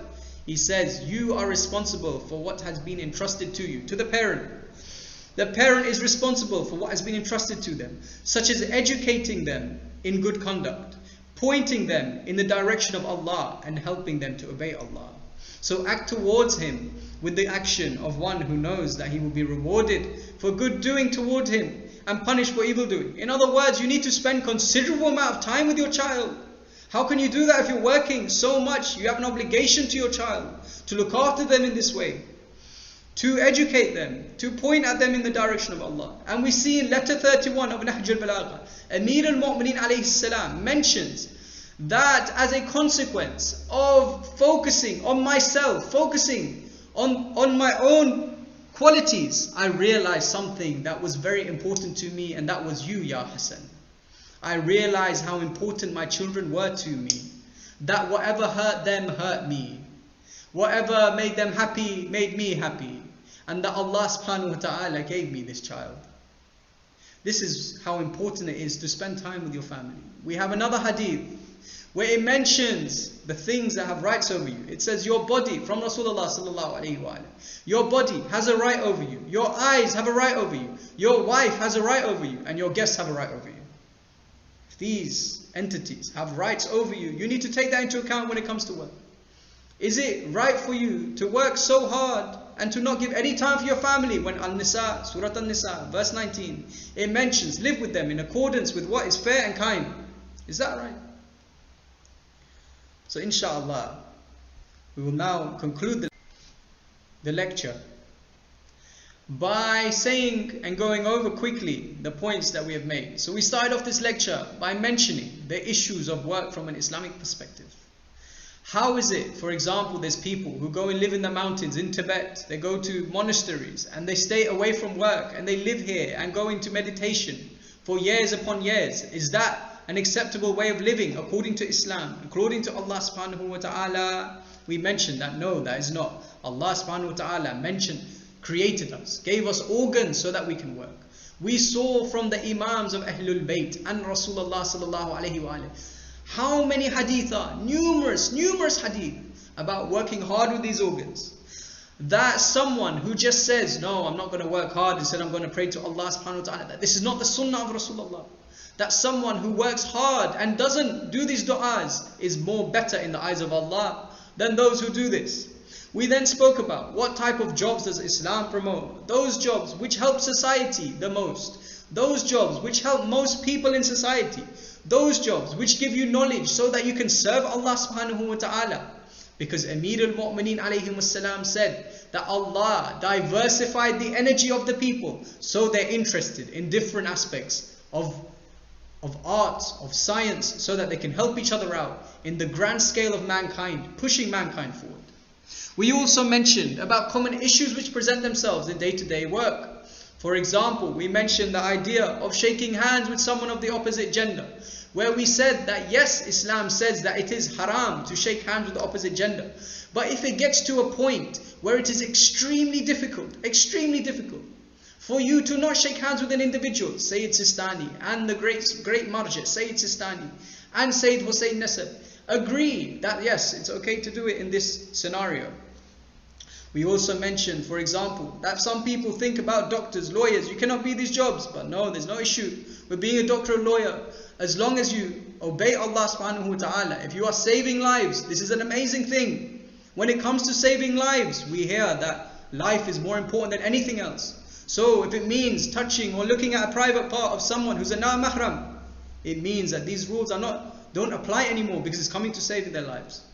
He says, you are responsible for what has been entrusted to you, to the parent. The parent is responsible for what has been entrusted to them, such as educating them in good conduct, pointing them in the direction of Allah, and helping them to obey Allah. So act towards him with the action of one who knows that he will be rewarded for good doing toward him and punished for evil doing. In other words, you need to spend considerable amount of time with your child. How can you do that if you're working so much? You have an obligation to your child to look after them in this way, to educate them, to point at them in the direction of Allah. And we see in letter 31 of Nahj al-Balagha, Amir al-Mu'mineen alayhi salam mentions that as a consequence of focusing on myself, focusing on my own qualities, I realized something that was very important to me, and that was you, Ya Hassan. I realized how important my children were to me, that whatever hurt them hurt me, whatever made them happy made me happy, and that Allah subhanahu wa ta'ala gave me this child. This is how important it is to spend time with your family. We have another hadith where it mentions the things that have rights over you. It says your body, from Rasulullah sallallahu alayhi wa sallam, your body has a right over you, your eyes have a right over you, your wife has a right over you, and your guests have a right over you. If these entities have rights over you, you need to take that into account when it comes to work. Is it right for you to work so hard and to not give any time for your family when Al-Nisa, Surah An-Nisa, verse 19, it mentions live with them in accordance with what is fair and kind? Is that right? So inshallah, we will now conclude the lecture by saying and going over quickly the points that we have made. So we started off this lecture by mentioning the issues of work from an Islamic perspective. How is it, for example, there's people who go and live in the mountains in Tibet, they go to monasteries and they stay away from work and they live here and go into meditation for years upon years. Is that an acceptable way of living according to Islam, according to Allah subhanahu wa ta'ala? We mentioned that no, that is not. Allah subhanahu wa ta'ala created us, gave us organs so that we can work. We saw from the Imams of Ahlul Bayt and Rasulullah sallallahu alayhi wa alayhi, how many hadith are, numerous hadith about working hard with these organs. That someone who just says, no, I'm not going to work hard, instead I'm going to pray to Allah subhanahu wa ta'ala, that this is not the sunnah of Rasulullah. That someone who works hard and doesn't do these du'as is more better in the eyes of Allah than those who do this. We then spoke about what type of jobs does Islam promote. Those jobs which help society the most. Those jobs which help most people in society. Those jobs which give you knowledge so that you can serve Allah subhanahu wa ta'ala. Because Amir al-Mu'mineen alayhi wassalam said that Allah diversified the energy of the people so they're interested in different aspects of art, of science, so that they can help each other out in the grand scale of mankind, pushing mankind forward. We also mentioned about common issues which present themselves in day-to-day work. For example, we mentioned the idea of shaking hands with someone of the opposite gender, where we said that yes, Islam says that it is haram to shake hands with the opposite gender. But if it gets to a point where it is extremely difficult for you to not shake hands with an individual, Sayyid Sistani and the great Marja, Sayyid Sistani and Sayyid Hussein Nasab, agree that yes, it's okay to do it in this scenario. We also mentioned, for example, that some people think about doctors, lawyers, you cannot be these jobs. But no, there's no issue with being a doctor or lawyer. As long as you obey Allah subhanahu wa ta'ala, if you are saving lives, this is an amazing thing. When it comes to saving lives, we hear that life is more important than anything else. So if it means touching or looking at a private part of someone who's a na-mahram, it means that these rules don't apply anymore because it's coming to saving their lives.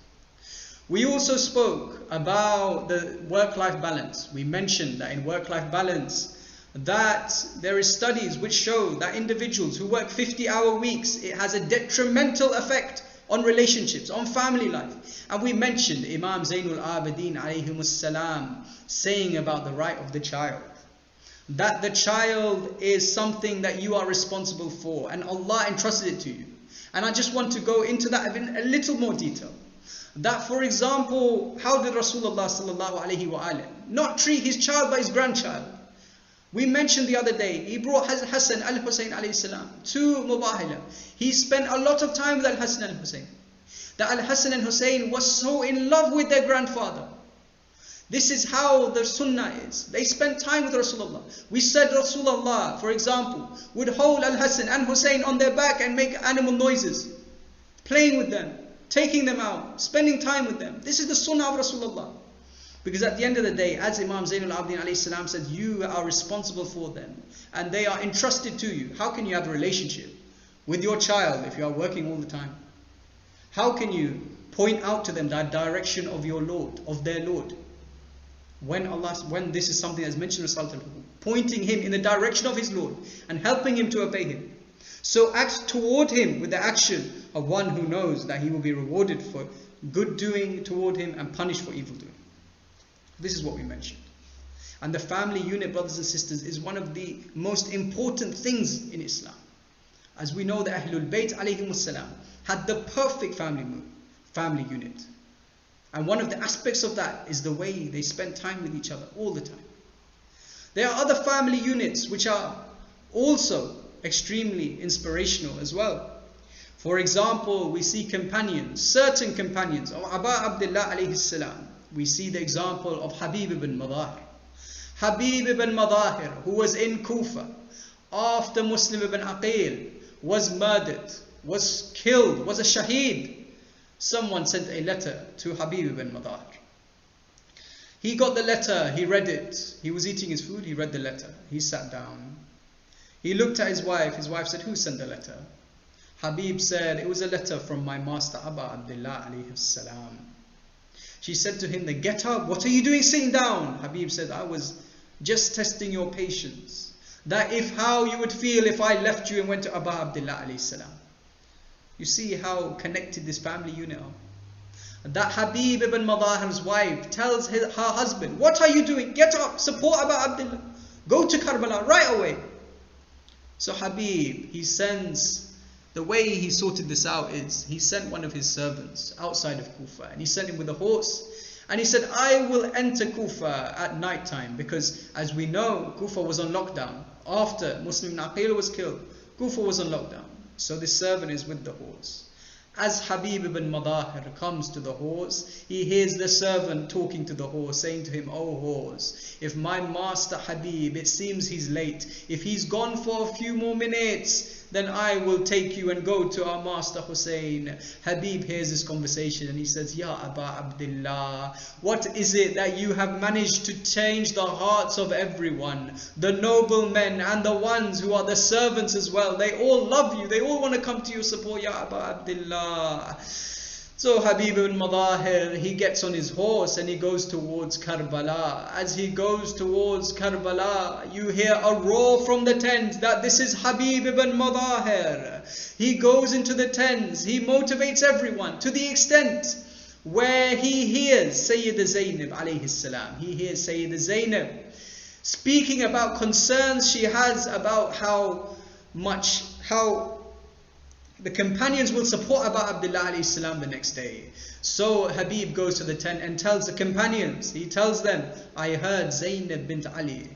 We also spoke about the work-life balance. We mentioned that in work-life balance, that there is studies which show that individuals who work 50-hour weeks, it has a detrimental effect on relationships, on family life. And we mentioned Imam Zainul Abidin alayhimus salam saying about the right of the child, that the child is something that you are responsible for, and Allah entrusted it to you. And I just want to go into that in a little more detail. That, for example, how did Rasulullah sallallahu alaihi wasallam not treat his child but his grandchild? We mentioned the other day, he brought Hassan al-Hussein alayhi salam to Mubahila. He spent a lot of time with Al-Hassan and Hussein. That Al-Hassan and Hussein was so in love with their grandfather. This is how the sunnah is. They spent time with Rasulullah. We said Rasulullah, for example, would hold Al-Hassan and Hussein on their back and make animal noises, playing with them, taking them out, spending time with them. This is the sunnah of Rasulullah. Because at the end of the day, as Imam Zainul Abidin alayhi salam said, you are responsible for them and they are entrusted to you. How can you have a relationship with your child if you are working all the time? How can you point out to them that direction of your Lord, of their Lord? When this is something that's mentioned in Rasul, pointing him in the direction of his Lord and helping him to obey him. So act toward him with the action of one who knows that he will be rewarded for good doing toward him and punished for evil doing. This is what we mentioned. And the family unit, brothers and sisters, is one of the most important things in Islam. As we know, the Ahlul Bayt alayhimus salam had the perfect family unit. And one of the aspects of that is the way they spend time with each other all the time. There are other family units which are also extremely inspirational as well. For example, we see companions, certain companions of Abbas Abdullah alayhi salam. We see the example of Habib ibn Madahir. Habib ibn Madahir, who was in Kufa after Muslim ibn Aqil was murdered, was killed, was a shaheed. Someone sent a letter to Habib ibn Madahir. He got the letter, he read it. He was eating his food, he read the letter. He sat down. He looked at his wife. His wife said, who sent the letter? Habib said, it was a letter from my master Abbas Abdullah alayhi salam. She said to him, then get up, what are you doing sitting down? Habib said, I was just testing your patience. That how you would feel if I left you and went to Abbas Abdullah alayhi salam. You see how connected this family unit are. That Habib ibn Madahir's wife tells her husband, what are you doing? Get up, support Abbas Abdullah. Go to Karbala right away. So Habib, he sends, the way he sorted this out is, he sent one of his servants outside of Kufa and he sent him with a horse and he said, I will enter Kufa at night time, because as we know, Kufa was on lockdown. After Muslim ibn Aqil was killed, Kufa was on lockdown. So this servant is with the horse. As Habib ibn Madahir comes to the horse, he hears the servant talking to the horse, saying to him, oh horse, if my master Habib, it seems he's late, if he's gone for a few more minutes, then I will take you and go to our master Hussein. Habib hears this conversation and he says, Ya Abbas Abdullah, what is it that you have managed to change the hearts of everyone? The noblemen and the ones who are the servants as well, they all love you, they all want to come to your support, Ya Abbas Abdullah. So Habib ibn Madahir, he gets on his horse and he goes towards Karbala. As he goes towards Karbala, you hear a roar from the tent that this is Habib ibn Madahir. He goes into the tents, he motivates everyone to the extent where he hears Sayyidah Zainab alayhi salam. He hears Sayyidah Zainab speaking about concerns she has about how the companions will support Abbas Abdullah alayhi salam the next day. So Habib goes to the tent and tells the companions, he tells them, I heard Zainab bint Ali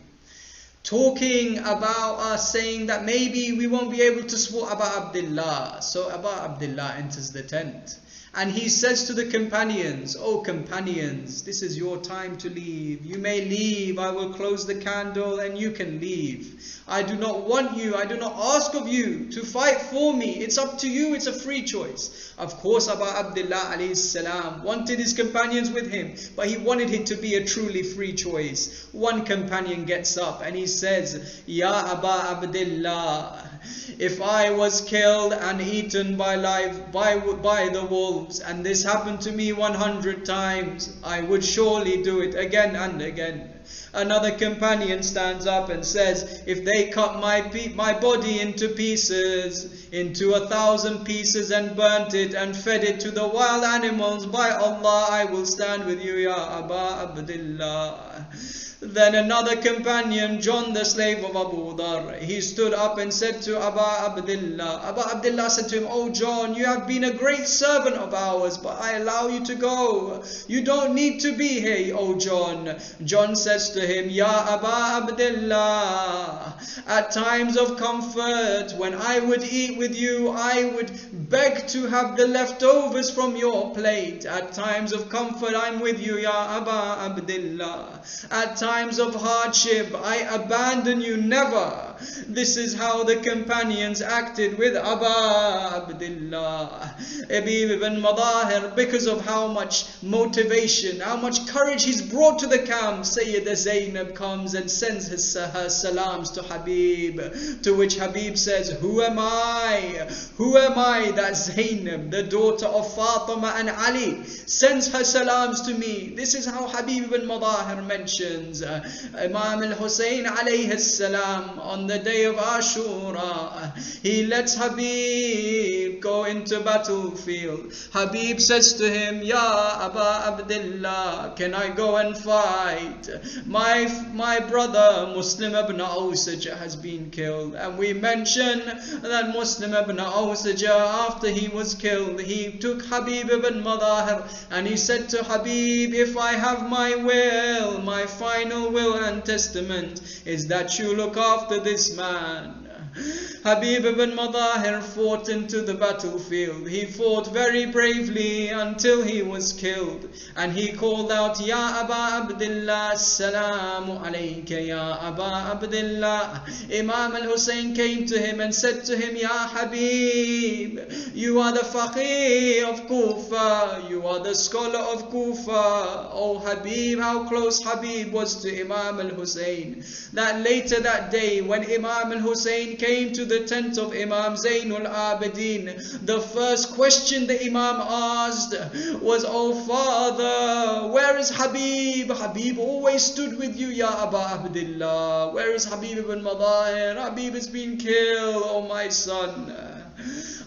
talking about us, saying that maybe we won't be able to support Abbas Abdullah. So Abbas Abdullah enters the tent and he says to the companions, oh companions, this is your time to leave. You may leave, I will close the candle and you can leave. I do not want you, I do not ask of you to fight for me. It's up to you, it's a free choice. Of course, Abbas Abdullah alayhi salam wanted his companions with him, but he wanted it to be a truly free choice. One companion gets up and he says, Ya Abbas Abdullah, If I was killed and eaten by the wolves, and this happened to me 100 times, I would surely do it again and again. Another companion stands up and says, if they cut my body into pieces, into 1,000 pieces, and burnt it and fed it to the wild animals, by Allah, I will stand with you, Ya Aba Abdullah. Then another companion, John the slave of Abu Dhar, he stood up and said to Aba Abdullah. Aba Abdullah said to him, "Oh John, you have been a great servant of ours, but I allow you to go. You don't need to be here, oh John." John says to him, "Ya Aba Abdullah, at times of comfort, when I would eat with you, I would beg to have the leftovers from your plate. At times of comfort, I'm with you, Ya Aba Abdullah. At times of hardship, I abandon you never." This is how the companions acted with Aba Abdullah. Habib ibn Madahir, because of how much motivation, how much courage he's brought to the camp, Sayyidah Zainab comes and sends her salams to Habib, to which Habib says, "Who am I? Who am I that Zainab, the daughter of Fatima and Ali, sends her salams to me?" This is how Habib ibn Madahir mentions Imam al-Hussein alayhi salam on the day of Ashura. He lets Habib go into battlefield. Habib says to him, "Ya Aba Abdullah, can I go and fight? My brother Muslim ibn Awsajah has been killed." And we mention that Muslim ibn Awsajah, after he was killed, he took Habib ibn Madahir and he said to Habib, "If I have my will, my final will and testament is that you look after this man." Habib ibn Madahir fought into the battlefield. He fought very bravely until he was killed. And he called out, "Ya Aba Abdullah, Assalamu alayka, Ya Aba Abdullah." Imam al-Hussein came to him and said to him, "Ya Habib, you are the faqih of Kufa. You are the scholar of Kufa." Oh Habib, how close Habib was to Imam al-Hussein, that later that day when Imam al-Hussein came to the tent of Imam Zainul Abidin, the first question the Imam asked was, "Oh father, where is Habib? Habib always stood with you, Ya Aba Abdullah. Where is Habib ibn Madahir? Habib has been killed, oh my son."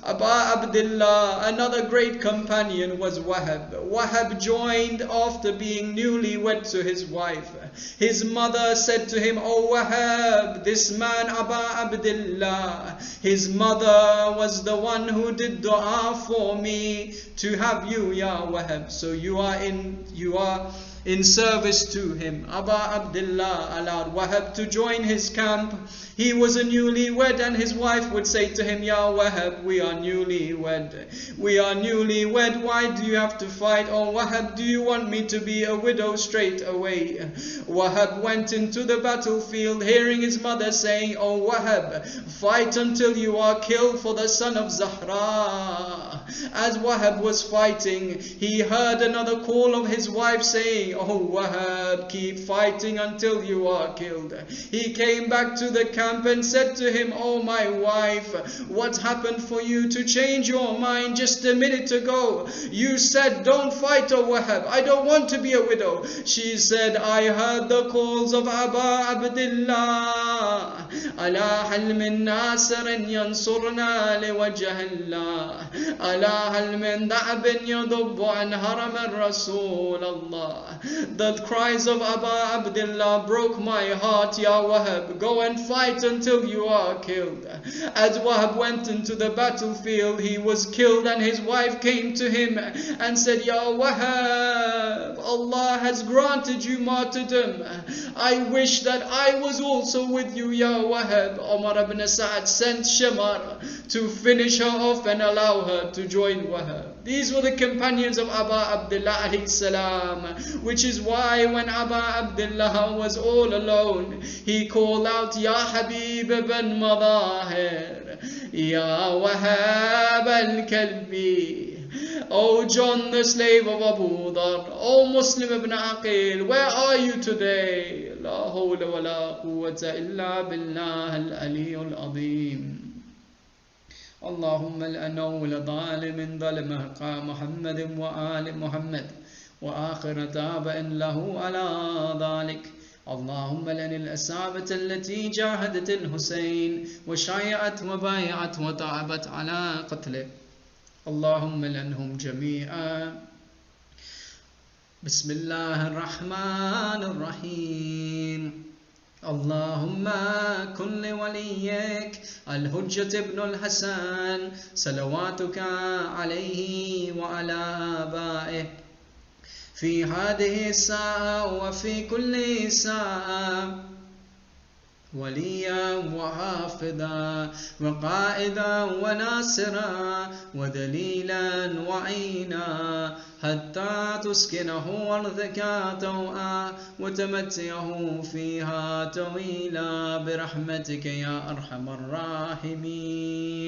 Aba Abdullah, another great companion, was Wahab. Wahab joined after being newlywed to his wife. His mother said to him, "Oh Wahab, this man Aba Abdullah, his mother was the one who did dua for me to have you, Ya Wahab. So you are in service to him." Aba Abdullah allowed Wahab to join his camp. He was a newlywed and his wife would say to him, "Ya Wahab, we are newlywed. We are newlywed. Why do you have to fight? Oh Wahab, do you want me to be a widow straight away?" Wahab went into the battlefield hearing his mother saying, "Oh Wahab, fight until you are killed for the son of Zahra." As Wahab was fighting, he heard another call of his wife saying, "Oh Wahab, keep fighting until you are killed." He came back to the camp and said to him, "Oh my wife, what happened for you to change your mind just a minute ago? You said don't fight, oh Wahab, I don't want to be a widow." She said, "I heard the calls of Aba Abdullah. Ala hal min nasirin yansurna liwajh Allah. Ala hal min da'bin yadubbu an haram al-Rasul Allah." The cries of Aba Abdullah broke my heart, Ya Wahab. Go and fight until you are killed. As Wahab went into the battlefield, he was killed and his wife came to him and said, "Ya Wahab, Allah has granted you martyrdom. I wish that I was also with you, Ya Wahab." Umar ibn Sa'ad sent Shamar to finish her off and allow her to join Wahab. These were the companions of Aba Abdullah alayhi salam, which is why when Aba Abdullah was all alone, he called out, "Ya Habib ibn Madahir, Ya Wahab al-Kalbi." Oh John, the slave of Abu Dhar, oh Muslim ibn Aqil, where are you today? La hawla wa la quwwata illa billah al-aliyyul azim. اللهم لأن أول ظالم ظلم محمد وآل محمد وآخر تابع له على ذلك. اللهم لأن الأصحابة التي جاهدت الحسين وشايعت وبايعت وتعبت على قتله، اللهم لأنهم جميعا. بسم الله الرحمن الرحيم. اللهم كن لوليك الحجة ابن الحسن صلواتك عليه وعلى آبائه في هذه الساعة وفي كل ساعة وليا وحافظا وقائدا وناصرا ودليلا وعينا حتى تسكنه أرضك طوعا وتمتعه فيها طويلا برحمتك يا أرحم الراحمين.